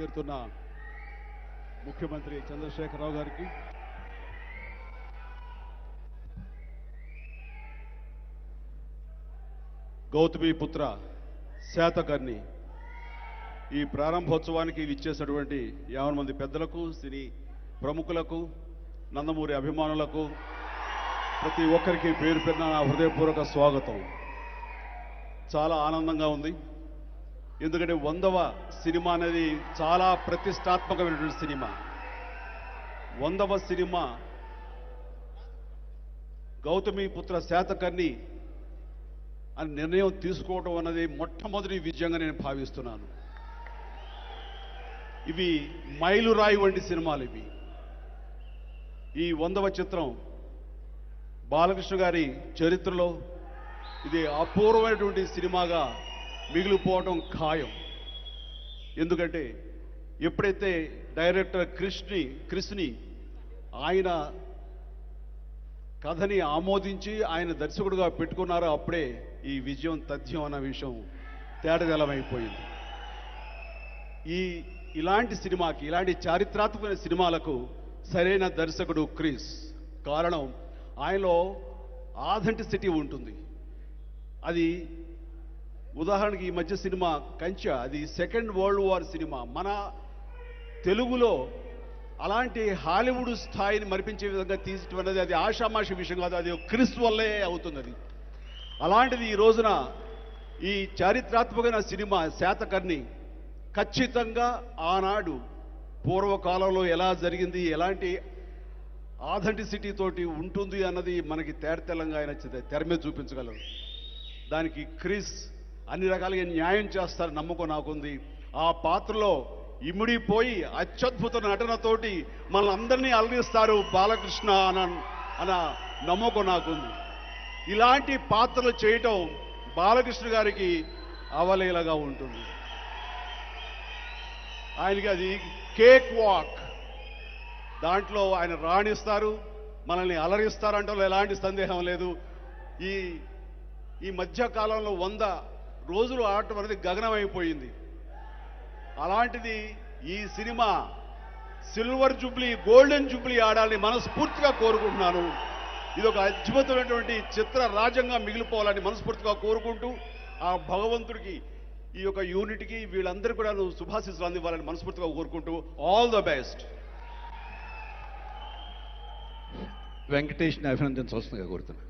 బయలుదేరుతున్న ముఖ్యమంత్రి చంద్రశేఖరరావు గారికి, గౌతమిపుత్ర శాతకర్ణి ఈ ప్రారంభోత్సవానికి విచ్చేసినటువంటి 50 మంది పెద్దలకు, సినీ ప్రముఖులకు, నందమూరి అభిమానులకు ప్రతి ఒక్కరికి పేరు పేరున నా హృదయపూర్వక స్వాగతం. చాలా ఆనందంగా ఉంది. ఎందుకంటే 100వ సినిమా అనేది చాలా ప్రతిష్టాత్మకమైనటువంటి సినిమా. 100వ సినిమా గౌతమిపుత్ర శాతకర్ణి అని నిర్ణయం తీసుకోవడం అన్నది మొట్టమొదటి విజయంగా నేను భావిస్తున్నాను. ఇవి మైలురాయి వంటి సినిమాలు. ఇవి ఈ 100వ చిత్రం బాలకృష్ణ గారి చరిత్రలో ఇది అపూర్వమైనటువంటి సినిమాగా మిగిలిపోవడం ఖాయం. ఎందుకంటే ఎప్పుడైతే డైరెక్టర్ క్రిష్ని ఆయన కథని ఆమోదించి ఆయన దర్శకుడిగా పెట్టుకున్నారో అప్పుడే ఈ విజయం తథ్యం అన్న విషయం తేటతెల్లమైపోయింది. ఇలాంటి సినిమాకి, ఇలాంటి చారిత్రాత్మకమైన సినిమాలకు సరైన దర్శకుడు క్రిస్. కారణం ఆయనలో ఆథెంటిసిటీ ఉంటుంది. అది ఉదాహరణకి ఈ మధ్య సినిమా కంచె, అది సెకండ్ వరల్డ్ వార్ సినిమా. మన తెలుగులో అలాంటి హాలీవుడ్ స్థాయిని మరిపించే విధంగా తీసటం అనేది అది ఆషామాషి విషయం కాదు. అది క్రిస్ వల్లే అవుతుంది. అది అలాంటిది ఈ రోజున ఈ చారిత్రాత్మకమైన సినిమా శాతకర్ణి ఖచ్చితంగా ఆనాడు పూర్వకాలంలో ఎలా జరిగింది, ఎలాంటి ఆథెంటిసిటీ తోటి ఉంటుంది అన్నది మనకి తేటతెల్లంగా ఆయన తెర మీద చూపించగలరు. దానికి క్రిస్ అన్ని రకాలుగా న్యాయం చేస్తారు నమ్మకం నాకుంది. ఆ పాత్రలో ఇమిడిపోయి అత్యద్భుత నటనతోటి మనల్ని అందరినీ అలరిస్తారు బాలకృష్ణ అన్న నమ్మకం నాకుంది. ఇలాంటి పాత్రలు చేయటం బాలకృష్ణ గారికి అవలీలగా ఉంటుంది. ఆయనకి అది కేక్ వాక్. దాంట్లో ఆయన రాణిస్తారు, మనల్ని అలరిస్తారంటలో ఎలాంటి సందేహం లేదు. ఈ మధ్యకాలంలో 100 రోజులు ఆడటం అనేది గగనమైపోయింది. అలాంటిది ఈ cinema silver Jubilee, golden Jubilee ఆడాలని మనస్ఫూర్తిగా కోరుకుంటున్నాను. ఇది ఒక అద్భుతమైనటువంటి చిత్ర రాజ్యంగా మిగిలిపోవాలని మనస్ఫూర్తిగా కోరుకుంటూ, ఆ భగవంతుడికి, ఈ యొక్క యూనిట్కి, వీళ్ళందరూ కూడా శుభాశీస్సులు అందివ్వాలని మనస్ఫూర్తిగా కోరుకుంటూ ఆల్ ద బెస్ట్. వెంకటేష్ని అభినందించవలసిందిగా కోరుతున్నాను.